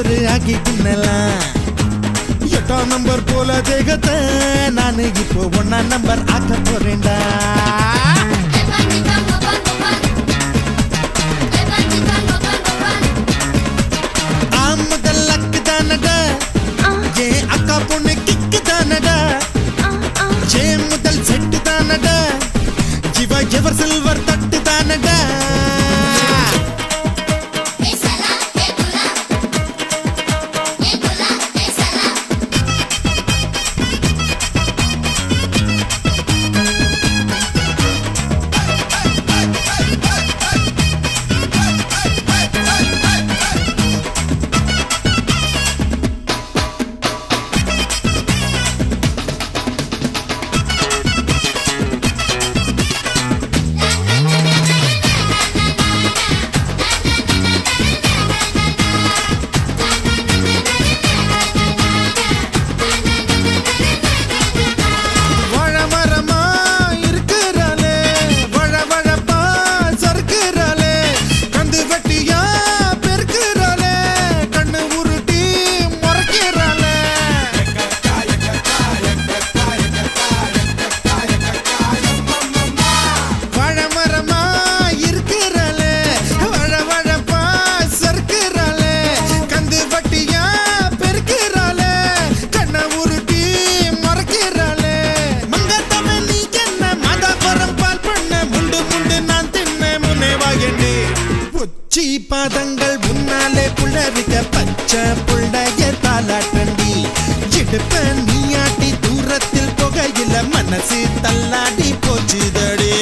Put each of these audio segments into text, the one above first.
கொட்டாஞ்சோறு ஆக்கி தின்னலாம். 8ஆம் நம்பர் போல தேகத்தை நானு இப்போ 1ஆம் நம்பர் ஆக்க போறேன்டா. முதல் அக்கு தானடா ஏன் அக்கா பொண்ணு கிக்கு தானடா. ஏன் முதல் செட்டு தானடா ஜிவா எவர் சில்வர் தட்டு தானடா. பாதங்கள் முன்னாலே புள்ளரிக்க பச்சை புள்ளைய தாலாட்டண்டி. இடுப்ப நீயாட்டி தூரத்தில் புகையில மனசு தள்ளாடி போச்சுதடி.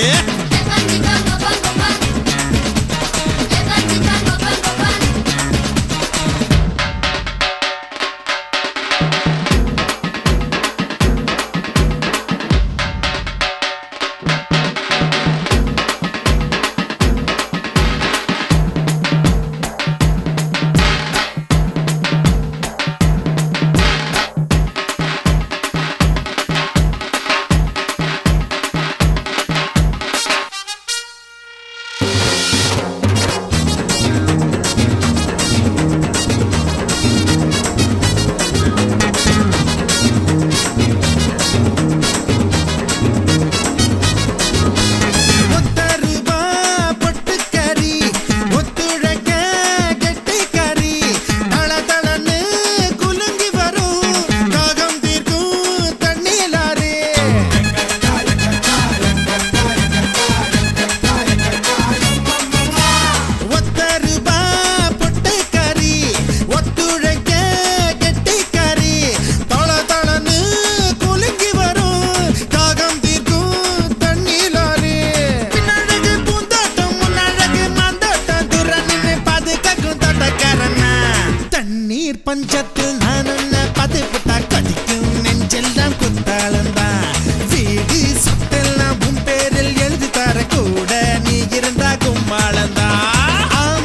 பஞ்சத்தில் நான் பதுப்பட்டா கடிக்கும் நெஞ்செல்லாம் குத்தாளந்தான். வீடு சுட்டெல்லாம் உன் பேரில் எழுதி தர கூட நீ இருந்தா கும்மாளந்தா.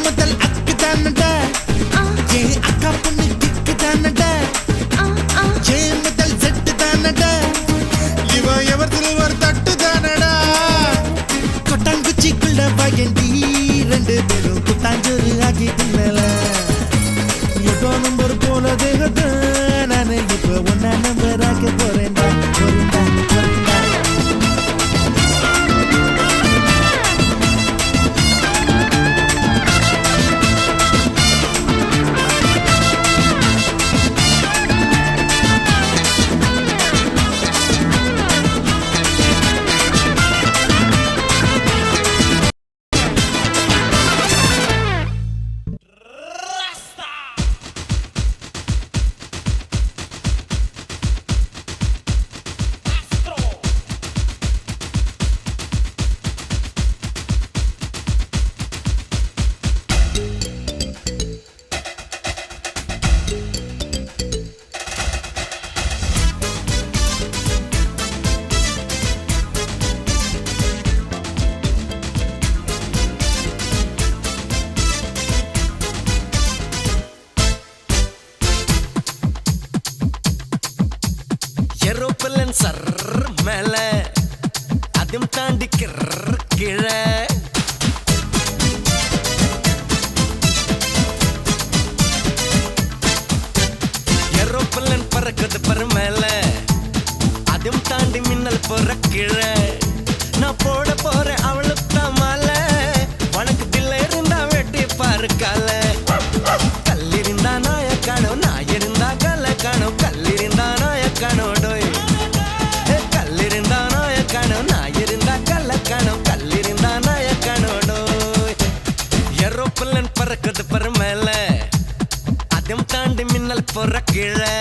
முதல் அக்கு தானடா ஏன் அக்கா பொண்ணு கிக்கு தானடா. ஏன் முதல் செட்டு தானடா இவ எவர் சில்வர் தட்டு தானடா. கொட்டாங்குச்சிக்குள்ள வயண்டி 2 பேரும் கொட்டாஞ்சோறு ஆக்கி தின்னலாம். 8ஆம் நம்பர் போல தேகத்தை நானு இப்போ 1ஆம் நம்பர் ஆக்க போறேன்டா. ஏரோப்ளேன் சர் மேல அதும் தாண்டி கீழே போற கீழே நான் போட போறேன் அவளுக்கு மாலை உனக்கு தில்ல இருந்தா வெட்டி பாரு கால கல்லிருந்தா நாய காணும் நாய் இருந்தா கல்ல காணும் கல்லிருந்தா நாய காணோடோய் கல்லிருந்தா நாய காணும் நாய் இருந்தா கல்ல காணும் கல்லிருந்தா நாய காணோடோய் ஏரோப்ளேன் பறக்குது பற மேல அதையும் தாண்டி மின்னல் போற கீழே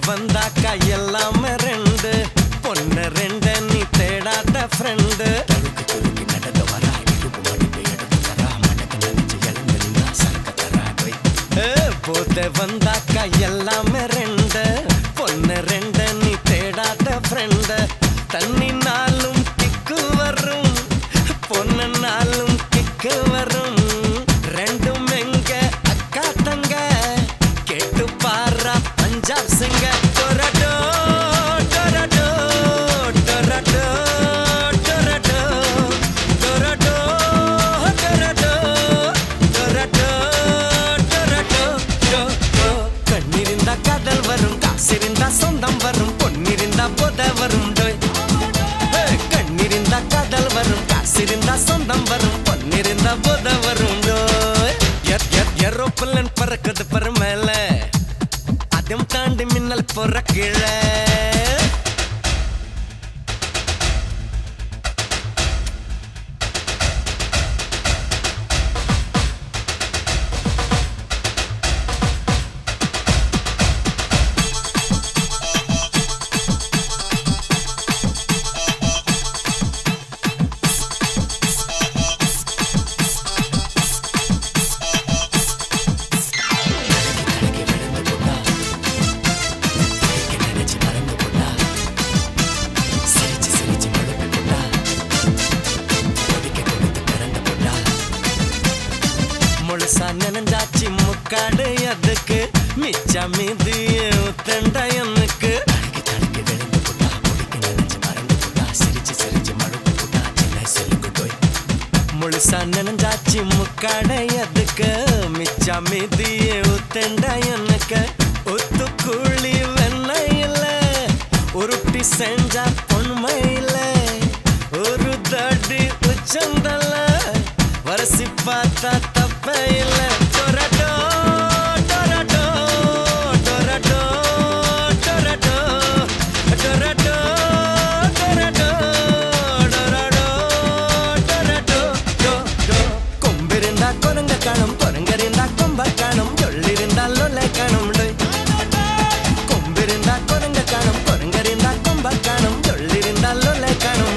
வந்தாக்கா எல்லாமே ரெண்டு பொண்ணு ரெண்டு நீ தேடாத ஃப்ரெண்டு போத வந்தாக்கா எல்லாமே ரெண்டு பொண்ணு ரெண்டு நீ தேடாத ஃப்ரெண்டு தண்ணி நாளும் கிக்கு வரும் பொண்ணு நாளும் கிக்கு வரும் ரெண்டும் எங்க அக்கா தங்க கேட்டு பாரா பஞ்சாப் சிங்க டொரடோ டொரடோ டொரடோ டொரடோ டொரடோ டொரடோ டொரடோ டொரடோ டொ கண்ணிருந்தா காதல் வரும் காசிருந்தா சொந்தம் வரும் பொன்னிருந்தா போத வரும் டோய் கண்ணிருந்தா காதல் வரும் காசிருந்தா சொந்தம் வரும் பொன்னிருந்தா போத வரும் டோய் ஏரோப்ளேன் பறக்குது பற மேல அதையும் தாண்டி மின்னல் போற கீழே முழுசா நனைஞ்சாச்சு முக்காடு அதுக்கு மிச்சா மீதி தண்டா எனக்கு முழுசா நனைஞ்சாச்சு முக்காடு அதுக்கு மிச்சா மீதி தண்டா எனக்கு ஒத்து கூலி வெண்ணையில உருட்டி செஞ்சா பொன்மையில ஒரு தடி உச்சந்தல வரசி பார்த்தா தப்ப இல்ல டொரடோ டொரடோ டொரடோ டொரடோ டொரடோ டொரடோ டொரடோ டொரடோ டொ கொம்பிருந்தா கொரங்க காணும் கொரங்கரிந்தா கொம்ப காணும் சொல்லிருந்தா லொல்லை காணும் கொம்பிருந்தா கொரங்க காணும் கொரங்கரிந்தா கொம்ப காணும் சொல்லிருந்தா லொல்லை காணும்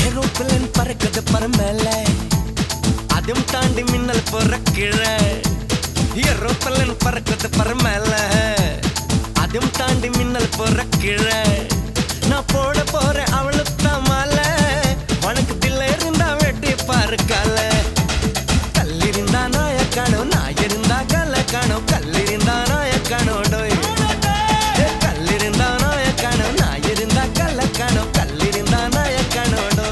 ஏரோப்ளேன் பறக்குது பற மேல அதையும் தாண்டி மின்னல் போற கீழே ஏரோப்ளேன் பறக்குது பற மேல அதையும் தாண்டி மின்னல் போற கீழே நான் போட போறேன் அவளுக்கு மாலை உனக்கு தில்ல இருந்தா வெட்டி பாரு கால கல்லிருந்தா நாய காணும் நாய் இருந்தா கல்ல காணும் கல்லிருந்தா நாய காணோடோய் கல்லிருந்தா நாய காணும் நாய் இருந்தா கல்ல காணும் கல்லிருந்தா நாய காணோடோ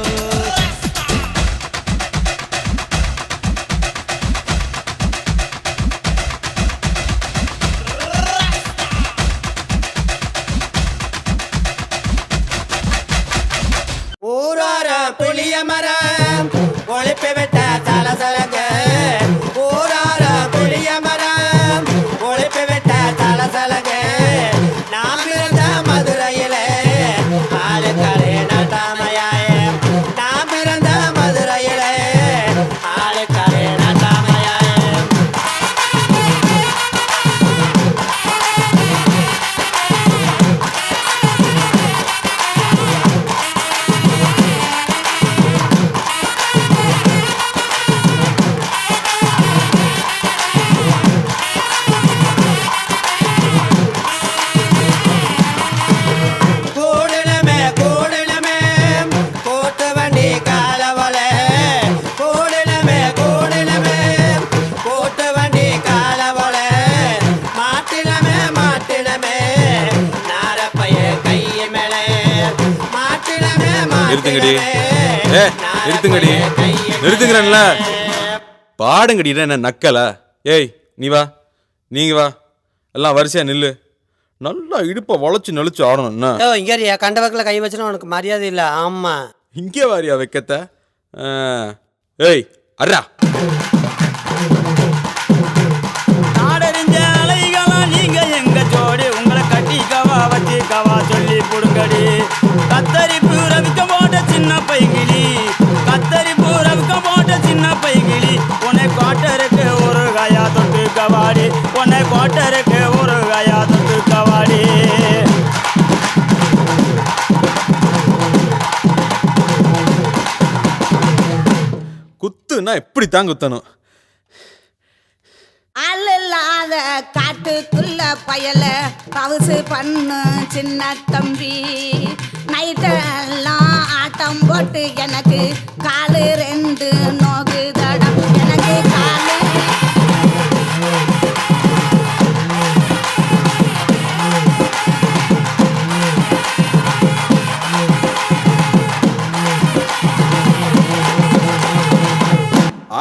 ஊரார புளிய மரம் ஒழிப்பு விட்ட தலசலங்க ஊரார புளிய மரம் ஒழிப்பு விட்ட தலசலங்க நாம் இருந்த மதுரையிலே ஆளுக்கரை நட்டாமையாய நாம் இருந்த மதுரையிலே ஆளுக்கரை நட்டாமையாய நிறுத்துங்கடி. நிறுத்துங்கடி, நிறுத்துங்கிறேன்ல. பாடுங்கடி, என்ன நக்கல? ஏய் நீ வா, நீங்க வா, எல்லாம் வரிசையா நில்லு. நல்லா இடுப்பை வளைச்சு நெளிச்சு ஆடணும். என்ன இங்கேயா கண்ட வக்கில் கை வச்சுனா உனக்கு மரியாதை இல்லை. ஆமா இங்கே வாரியா வைக்கத்த? ஏய் அர்ரா, நாடறிஞ்ச அலைகளா நீங்க எங்க ஜோடி, உங்களை கட்டிக்கவா வச்சிக்கவா சொல்லி புடுங்கடி. கத்தரிப்பு ரவிக்க போட்ட சின்ன பைங்கிளி, கத்தரிப்பு ரவிக்க போட்ட சின்ன பைங்கிளி, உன்னை கோட்டருக்கு ஒரு காயா தொட்டு கவாடி, உன்னை கோட்டருக்கு ஒரு காயா தொட்டு கவாடி. குத்துன்னா இப்படித்தான் குத்தணும். அல்லாத காட்டுக்குள்ள பயல பவுசு பண்ணு சின்ன தம்பி. நைட்டெல்லாம் ஆட்டம் போட்டு எனக்கு காலு 2 நோகுதடா, எனக்கு காலு.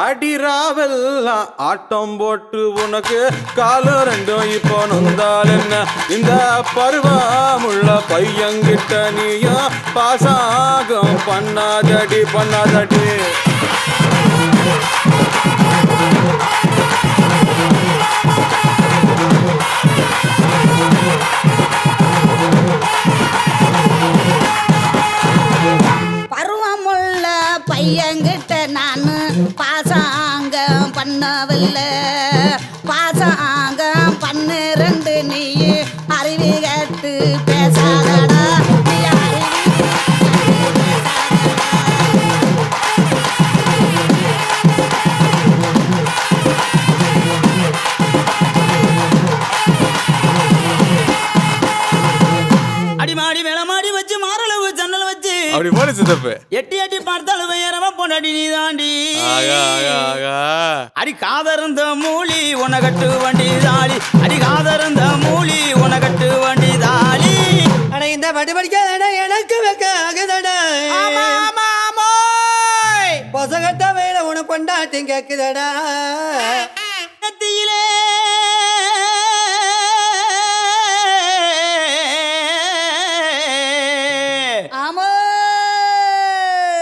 அடிராவெல்லாம் ஆட்டம் போட்டு உனக்கு காலம் 2 இப்போ நொந்தால் என்ன? இந்த பருவமுள்ள பையங்கிட்ட நீயும் பாசாகம் பண்ணாதடி பண்ணாதடி. பருவமுள்ள பையன்கிட்ட நான் பாசாங்கம் பண்ணவில்லை, பாசாங்கம் பண்ணு 2 நீ அறிவி கேட்டு பேசாதடா. அடிமாடி மேலமாடி வச்சு மாரளவு ஜன்னல் வச்சு அப்படி போல சித்தப்பு. எட்டி எட்டி பார்த்தாலும் வேறவ பொண்டாடி நீ தாண்டி. அடி காதருந்த மூலி உனகட்டு வண்டி தாளி, அடி காதருந்த மூலி உனகட்டு வண்டி தாளி. அட இந்த பட்டு படிக்காத எனக்கு வைக்க ஆகுதடா. பொசகட்ட வேலை உனக்கு கொண்டாட்டி கேக்குதடா. நெத்தியிலே ஆமோ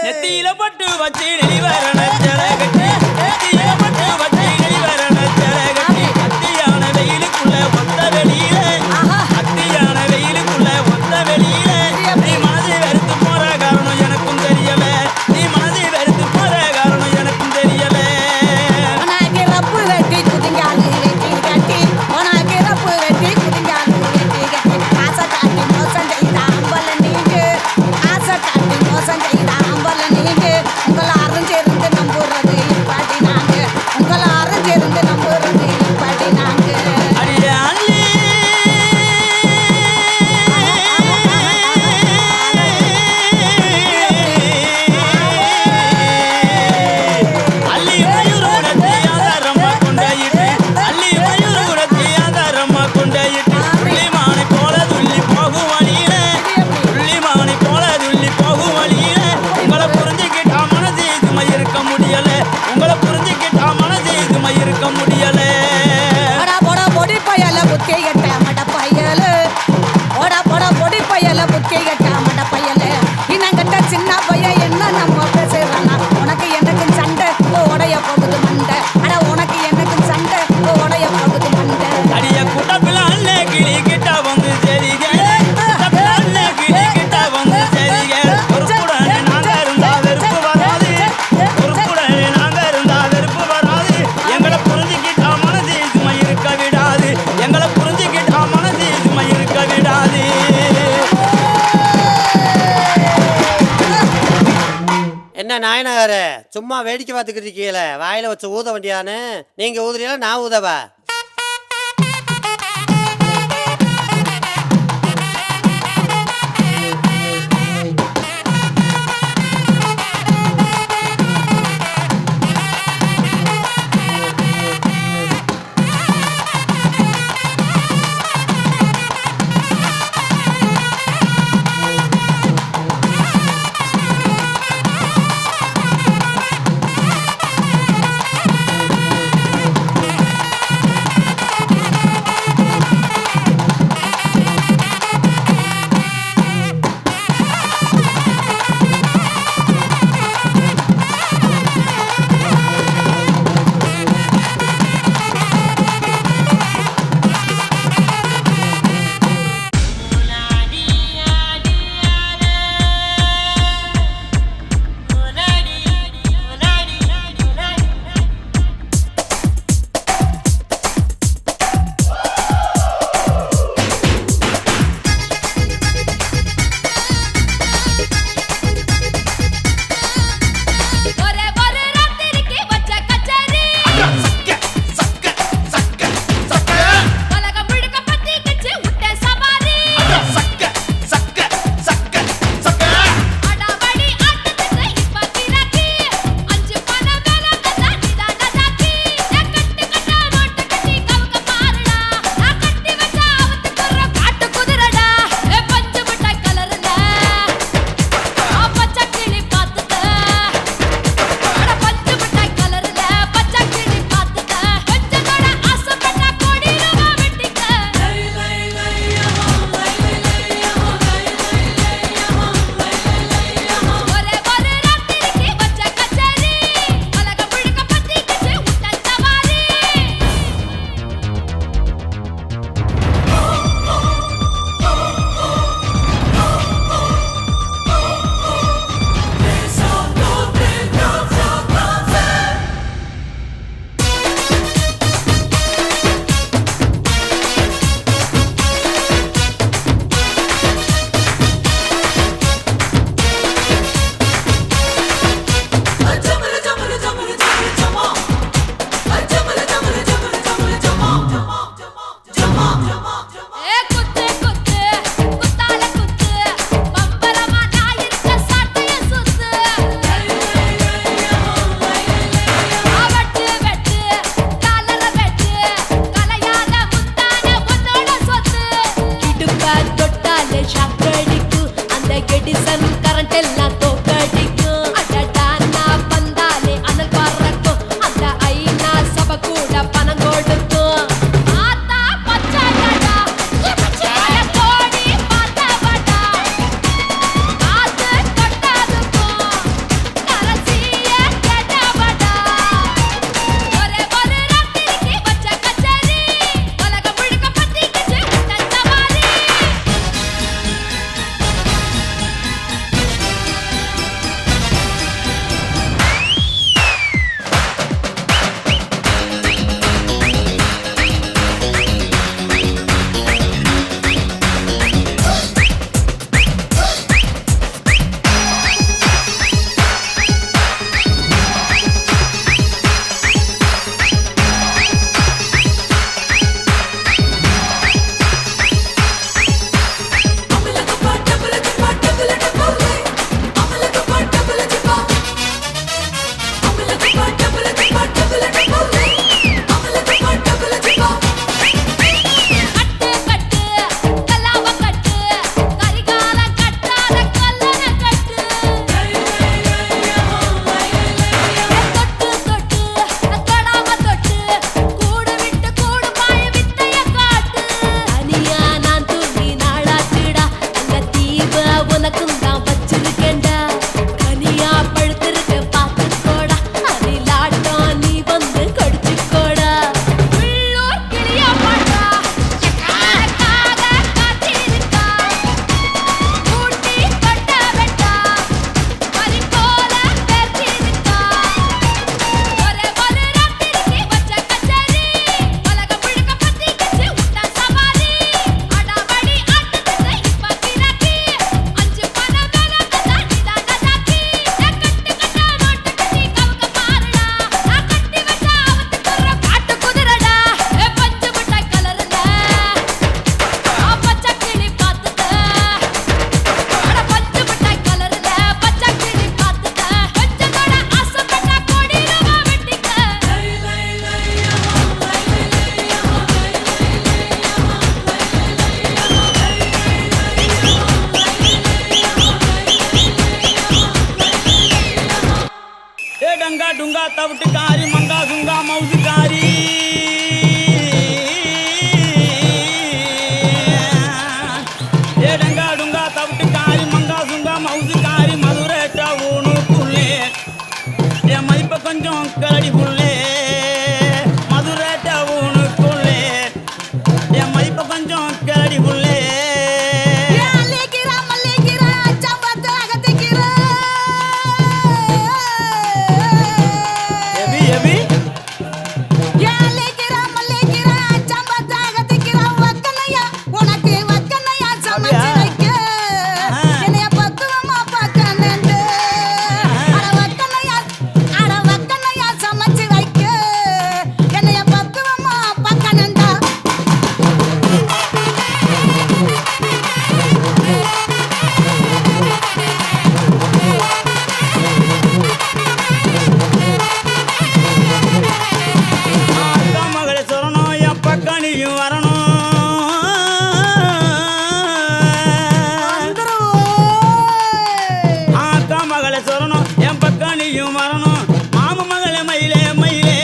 நெத்தியில பட்டு வச்சு நெளிவரண ஜலகட்டி, நெத்தியில பட்டு வச்சு நெளிவரண ஜலகட்டி. அத்தியான வெயிலுக்குள்ள ஒத்த வெளியில, அத்தியான வெயிலுக்குள்ள ஒத்த வெளியில, நீ மனதை வெறுத்து போற காரணம் எனக்கும் தெரியல, நீ மனதை வெறுத்து போற காரணம் எனக்கும் தெரியல. உனக்கு ரப்பு வெட்டி குதிங்காலு வெட்டி கட்டி, உனக்கு ரப்பு வெட்டி குதிங்காலு வெட்டி கட்டி. ஆசை காட்டி மோசம் செய்த அம்பல நீங்க, ஆசை காட்டி மோசம் செய்த அம்பல நீங்க. உங்களை அறிஞ்சிருந்து நம்புறது இப்பாடி நாங்க, உங்களை அறிஞ்சிருந்து நம்புறது இப்பாடி நாங்க. அடியே அள்ளி அள்ளி மயூர் உனக்கு ஆதாரமா கொண்டாயிட்டு, அள்ளி மயூர் உனக்கு ஆதாரமா கொண்டாயிட்டு. துள்ளிமானை போல துள்ளி போகும் வழியில, துள்ளிமானை போல துள்ளி போகும் வழியில, உங்களை புரிஞ்சுக்கிட்டா மனசு இதுமை இருக்க முடியல, உங்களை புரிஞ்சுக்கிட்டா மனசு இதுமை இருக்க முடியல. போடா போடா பொடி பயல புத்தி கட்ட மட பயல, போடா போடா பொடி பயல புத்தி கட்ட மட பயல. இனங்கட்ட சின்ன பையன் என்ன நம்ம பேசுறானா, உனக்கு எனக்கு சண்டை உடைய போகுது மண்டை. அட உனக்கு எனக்கு சண்டை உடைய போகுது மண்டை. அடிய குட்டப்பில அண்ணே கிளி கிட்ட வந்து சரிக, குட்டப்பில அண்ணே கிளி கிட்ட வந்து சரிக. பொறுப்புடனே நாங்க இருந்தா வெறுப்பு வராது, பொறுப்புடனே நாங்க இருந்தா வெறுப்பு வராது. எங்களை புரிஞ்சுக்கிட்டா மனசு சுமை இருக்க விடாது, எங்களை புரிஞ்சுக்கிட்டா மனசு சுமை இருக்க விடாது. என்ன நாயனகாரு சும்மா வேடிக்கை பார்த்துக்கிட்டு இருக்கீங்களே, வாயில வச்சு ஊத வேண்டியான்னு. நீங்க ஊதுறீங்களா நான் ஊதவா? எடிசன் கரண்ட் எல்லாம் தோக்கடிக்கும் அடடா நான் வந்தாலே அனல் பறக்கும் அந்த ஐநா சபை கூட பணம் கொடுக்கும் ஆத்தா பச்சைடா பச்சைய கோடி பார்த்தவடா காசு கொட்டதுக்கும் கரசிய கேட்டவடா ஒரே ஒரு ராத்திரிக்கு வச்ச கச்சேரி உலகம் முழுக்க பத்திக்கிச்சு உட்டன் சவாரி கட்டு கட்டு கல்லாவ கட்டு கரிகால கட்டாத கல்லற கட்டு தொட்டு தொட்டு தொடாம தொட்டு கூடு விட்டு கூடு பாய வித்தைய காட்டு தனியா நான் தூங்கி நாளாச்சுடா அந்த தீப உனக்கும் தான் வச்சிருக்கேன்டா கனியா பழுத்திருக்க பார்த்துக்கோடா அதிலாட்டம் நீ வந்து கடிச்சுக்கோடா உள்ளூர் கிளியா பாட்டா எனக்காக காத்திருக்கா கூட்டி கொட்ட வெட்டா பறி போல பேர்த்திருக்கா ஒரே ஒரு ராத்திரிக்கு வச்ச கச்சேரி உலகம் முழுக்க பத்திக்கிச்சு உட்டன் சவாரி அடாவடி ஆட்டத்துக்கு இப்ப கிராக்கி அஞ்சு பணம் வேணாம் நீதான் நசாக்கி கட்டு கட்டா நோட்டு கட்டி கவுக்க பாருடா நான் கட்டி வச்ச அவத்துக்குற காட்டு குதிரடா பஞ்சு முட்டை கலருல பச்சை கிளி பார்த்துட்ட அட பஞ்சு முட்டை கலருல பச்சை கிளி பார்த்துட்ட கொஞ்சம் கூட ஆசைப்பட்டா கோடி ரூபா வெட்டிக்க ஏ டங்கா டுங்கா தவிட்டு காரி மங்கா சுங்கா மவுசு காரி ஏ டங்கா டுங்கா தவிட்டு காரி மங்கா சுங்கா மவுசு காரி மதுரை டவுனுக்குள்ளே என் மதிப்ப கொஞ்சம் கரடி புள்ளே மதுரை டவுனுக்குள்ளே என் மதிப்ப கொஞ்சம் கரடி புள்ளே அள்ளிக்கிறா மல்லிக்கிறா சம்பத்து அகத்திக்கிறா எபி எபி அள்ளிக்கிறா மல்லிக்கிறா சம்பத்து அகத்திக்கிறா வக்கனையா உனக்கு வக்கனையா சமைச்சு வைக்க என்னைய பக்குவமா பார்க்கணுண்டு அட வக்கனையா சமைச்சு வைக்க என்னைய பக்குவமா பார்க்கணுண்டா அக்கா மகளை சொல்லணும் என் பக்கம் நீயும் வரணும் அக்கா மகளை சொல்லணும் என் பக்கம் நீயும் வரணும் மாம மகளே மயிலே மயிலே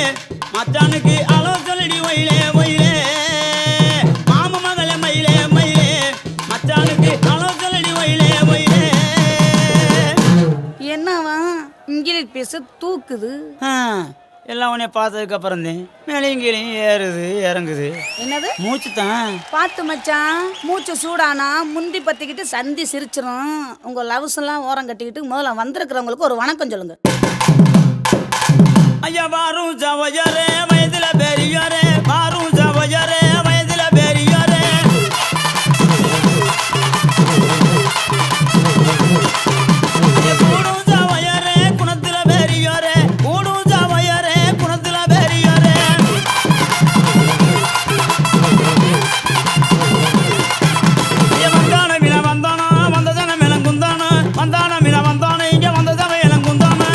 மச்சானுக்கு அளவு சொல்லடி ஒயிலே ஒயிலே மாம மகளே மயிலே மயிலே மச்சானுக்கு அளவு சொல்லடி ஒயிலே ஒயிலே என்னவா இங்கிலீஷ் பேச தூக்குது எல்லாம் உன்னை பார்த்ததுக்கு அப்புறம் தான் மேலையும் கீழையும் ஏறுது இறங்குது என்னது மூச்சு தான் பார்த்து மச்சான் மூச்சு சூடானா முந்தி பத்திக்கிட்டு சந்தி சிரிச்சிரும் உங்க லவ்ஸ் எல்லாம் ஓரம் கட்டிக்கிட்டு முதல்ல வந்திருக்கிறவங்களுக்கு ஒரு வணக்கம் சொல்லுங்க ஐயா வாரும் ஜவஜரே வயதுல பெரியாரே வாரும் ஜவஜரே வயதுல பெரியாரே ஐயா கூடும் ஜவஜரே குணத்துல பெரியாரே கூடும் ஜவஜரே குணத்துல பெரியாரே ஐயா வந்தான வின வந்தானா வந்ததன மேலங்குந்தானா வந்தான வின வந்தானா இங்க வந்ததன மேலங்குந்தானா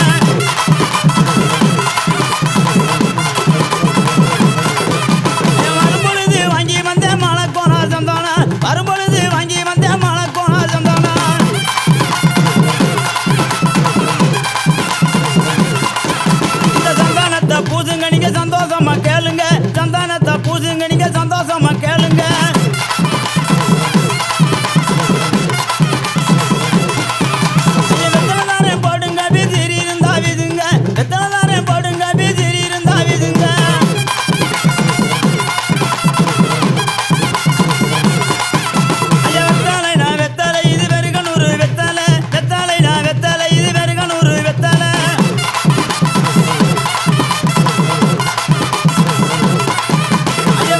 வரும்பொழுது சந்தோஷமா கேளுங்க வெத்தலைதானே போடுங்க விதிரி இருந்தா விதுங்க வெத்தலைதானே போடுங்க விதிரி இருந்தா விதுங்க வெத்தலை நான் வெத்தலை இது வெறுகனூறு வெத்தலை வெத்தலை நான் வெத்தலை இது வெறுகனூறு வெத்தலை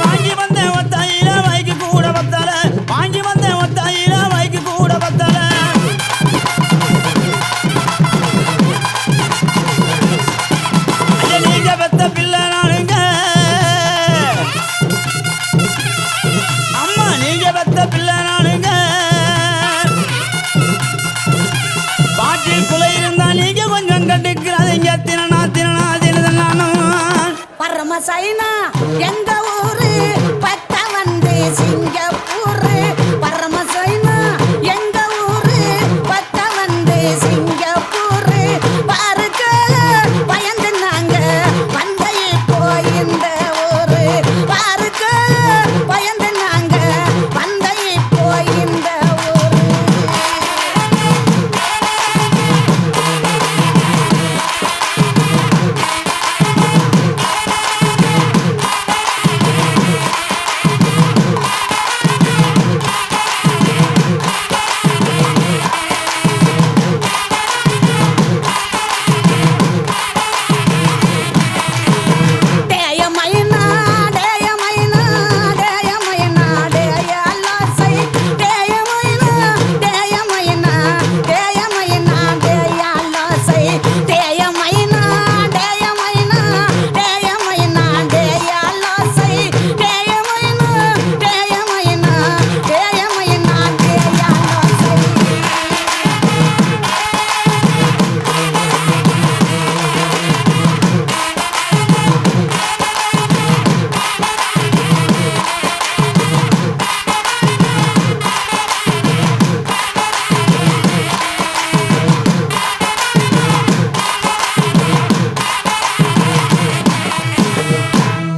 வாங்கி வந்தேன் ஒத்தாயில வைக்கு கூட பத்தல வாங்கி வந்தேன் ஒத்தாயில வைக்கு கூட பத்தல நீங்க பெத்த பிள்ளை நானுங்க அம்மா நீங்க பெத்த பிள்ளை நானுங்க பாட்டில் குலை இருந்தா நீங்க கொஞ்சம் கண்டுக்கிறாதீங்க தினனா தினனா தினதன் நானும் பரமசைனா எங்க ஊரு பட்ட வந்து சிங்கப்பூரு பரமசைனா எங்க ஊரு பட்ட வந்து சிங்கப்பூரு பாருக்க பயந்து நாங்க வந்தை போய் இந்த ஊரு பாருக்க பயந்து நாங்க வந்தை போய் இந்த ஊரு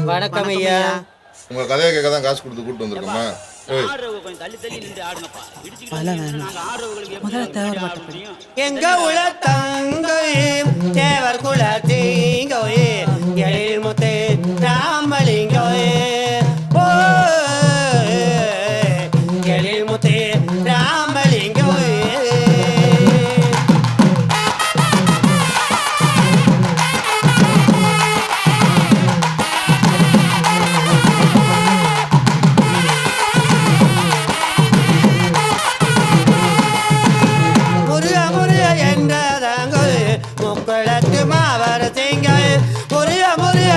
வணக்கம் ஐயா. உங்க கதையை கேட்க தான் காசு கொடுத்து கூட்டு வந்திருக்கோமா? எங்க உள்ள தங்கையும் தேவர் குல தீங்கோயே எழில் முத்தே ராமலிங்கோயே ஓ எழில் முத்தே ராமலிங்கோயே முருக முருக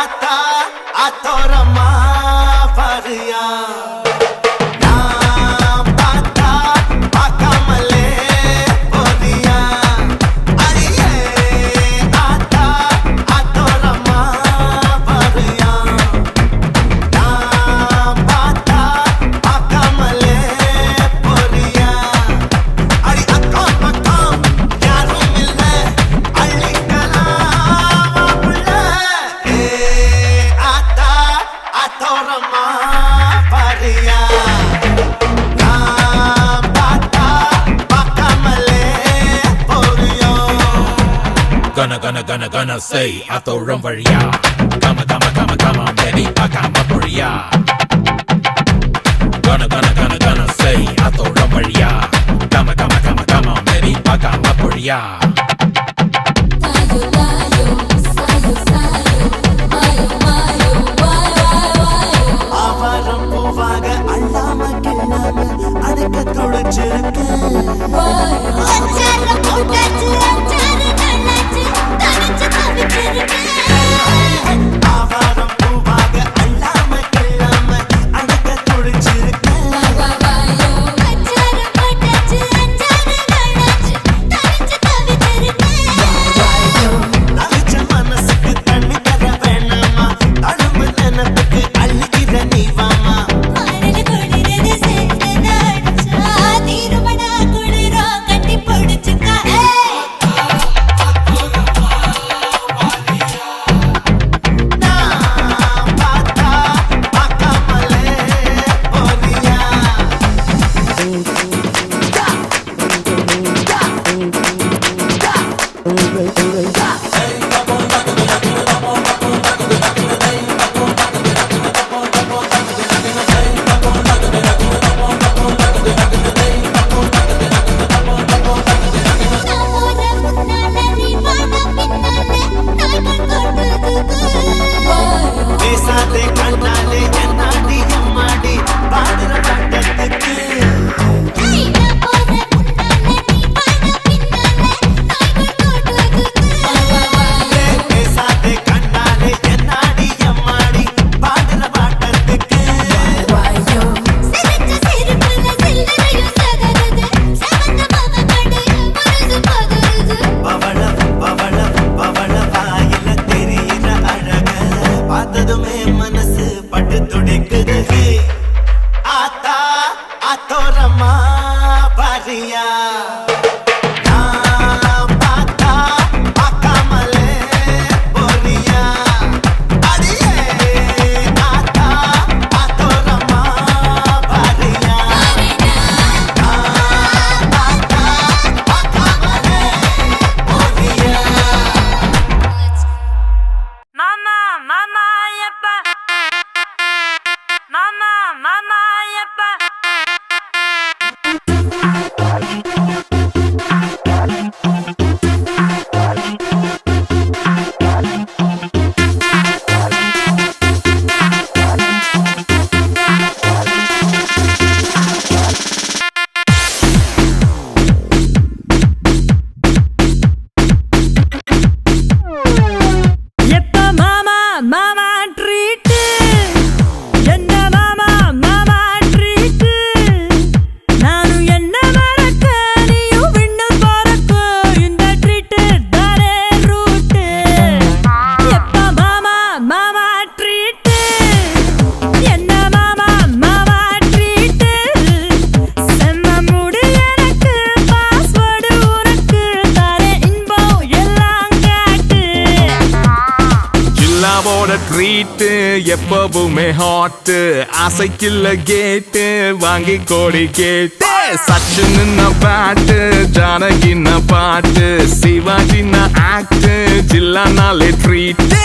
ஆத்தா ஆத்தோரமா பாரியா நான் பார்த்தா பார்க்காமலே போதியா அடியே ஆத்தா ஆத்தோரமா பாரியா நான் பார்த்தா பார்க்காமலே போறியா அடி அக்கம் பக்கம் யாரும் இல்ல அள்ளிக்கலாம் புள்ள ஆத்தா ஆத்தோரமா பாரியா நான் பார்த்தா பார்க்காமலே போறியா Gonna say atoram varia. Come baby, pakama poria. Gonna say atoram varia. Come baby, pakama poria. Tayo tayo, sayo sayo, mayo mayo, wayo wayo. ஆவாரம் பூவாக அள்ளாம கிள்ளாம அடக்க துடைச்சிருக்கு அச்சாரம் போட்டாச்சு, அச்சாரு கண்ணாச்சு, தனிச்சு தவிச்சிருக்கேன். ஆவாரம் பூவாக அள்ளாம கிள்ளாம அடக்க துடைச்சிருக்கு வாயோ, அச்சாரம் போட்டாச்சு, அச்சாரு கண்ணாச்சு, தனிச்சு தவிச்சிருக்கேன். தவிச்ச மனசுக்கு தண்ணி தர வேணாமா தழும்பு நினப்புக்கு அள்ளிக்கிற நீ வாமா மணல் குளிரது சேர்ந்து நடிச்சா, தீருமடா குளிரோ கட்டி பிடிச்சுக்கா. நான் பார்த்தா பார்க்காமலே போறியா நான் போற முன்னால நீ வாடா பின்னால, நாய்கள் கொட்டுதுக்கு. பேசாதே கண்ணாலே என்னாடி எம்மாடி பாடுற பாட்டத்துக்கு ஏய், நான் போற முன்னால நீ வாடா பின்னால, நாய்கள் கொட்டுதுக்கு. பேசாதே கண்ணாலே என்னாடி எம்மாடி பாடுற பாட்டத்துக்கு சிரிச்ச சிரிப்புல சில்லறையும் சதறுது, செவந்த மகக்கடையில் மனசு பதறுது. பவள வாயில தெரியிற அழக பார்த்ததுமே மனசு பட்டு துடிக்குது ஆத்தா ஆத்தோரமா பாரியா நான் பார்த்தா பார்க்காமலே போறியா அடியே ஆத்தா ஆத்தோரமா பாரியா நான் பார்த்தா பார்க்காமலே போறியா மாமா மாமா ஐயப்பா மாமா மாமா ஐயப்பா எப்ப மாமா மாமா ட்ரீட் என்ன மாமா மாமா ட்ரீட் நானும் என்ன மறக்க நீயும் விண்ணு போறக்க இந்த ட்ரீட் தானே ரூட் எப்ப மாமா மாமா ட்ரீட் என்ன மாமா மாமா ட்ரீட் செம்ம முடி எனக்கு பாஸ்வேர்டு உனக்கு தானே இன்பம் எல்லாம் காட்டு ஜில்லாவோட ட்ரீட்டு எப்பவுமே ஹாட்டு ஆசைக்கில்ல கேட்டு வாங்கி கோடி கேட்டு சச்சின் பாட்டு ஜானகின்ன பாட்டு சிவாஜின ஆக்ட் ஜில்லானாலே treat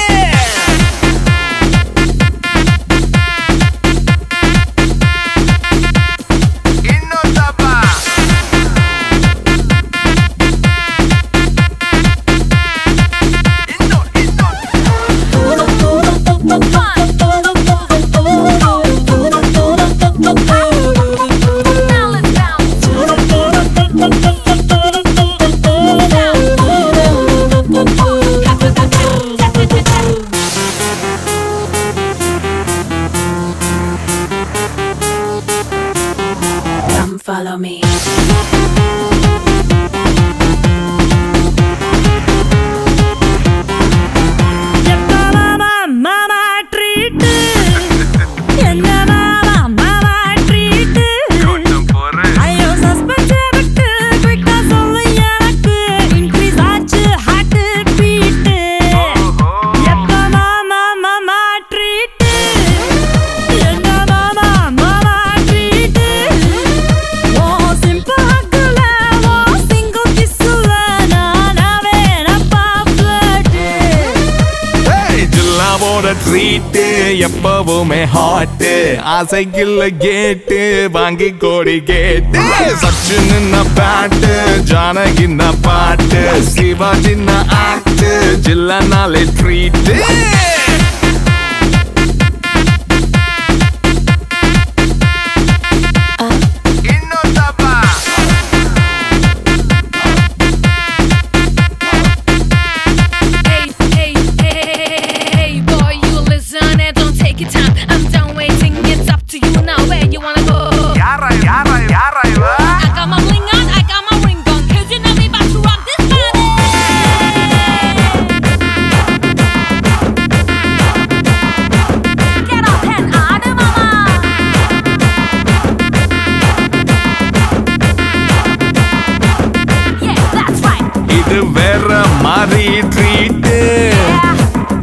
Now let's bounce. follow me. மாமா ட்ரீட் என்ன மாமா ட்ரீட் ஐயோ சஸ்பென்ஸ் விட்டு குயிக்கா சொல்லு எனக்கு இன்க்ரீஸ் ஆச்சு ஹார்ட் பீட் எப்ப மாமா ட்ரீட் என்ன மாமா ட்ரீட் ஓ சிம்பிள் ஹக்குல ஓ சிங்கிள் கிஸ்ல நானாவே நப்பா ஃப்ளட் ஜில்லாவோட ட்ரீட்டு எப்பவுமே ஹாட்டு ஆசைக்குள்ள கேட்டு வாங்கி கோடி கேட்டு சச்சின் பேட்டு ஜானகின்ன பாட்டு சிவாஜின்ன ஆக்ட் ஜில்லனாலே treat Hey, boy, you listen and don't take your time. I'm done waiting, it's up to you now. Where you wanna go? I got my bling on, I got my ring on. 'Cause you know me about to rock this body. Get up and out of mama. Yeah, that's right. இது வேற மாதிரி treat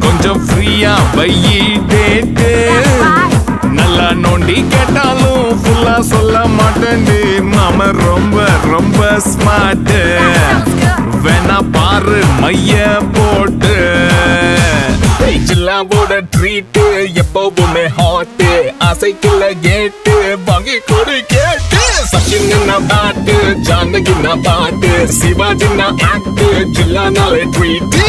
கொஞ்சம் ஃப்ரீயா வையி date நல்லா நோண்டி கேட்டாலும் ஃபுல்லா சொல்ல மாட்டேன்டி மாம ரொம்ப ஸ்மார்ட் வேணா பாரு மைய போட்டு ஜில்லாவோட ட்ரீட்டு எப்பவுமே ஹாட்டு ஆசைக்குள்ள கேட்டு வாங்கி கொடு கேட்டு சச்சின் பாட்டு ஜானகின்ன பாட்டு சிவாஜின்ன ஆக்ட் ஜில்லானாலே ட்ரீட்டு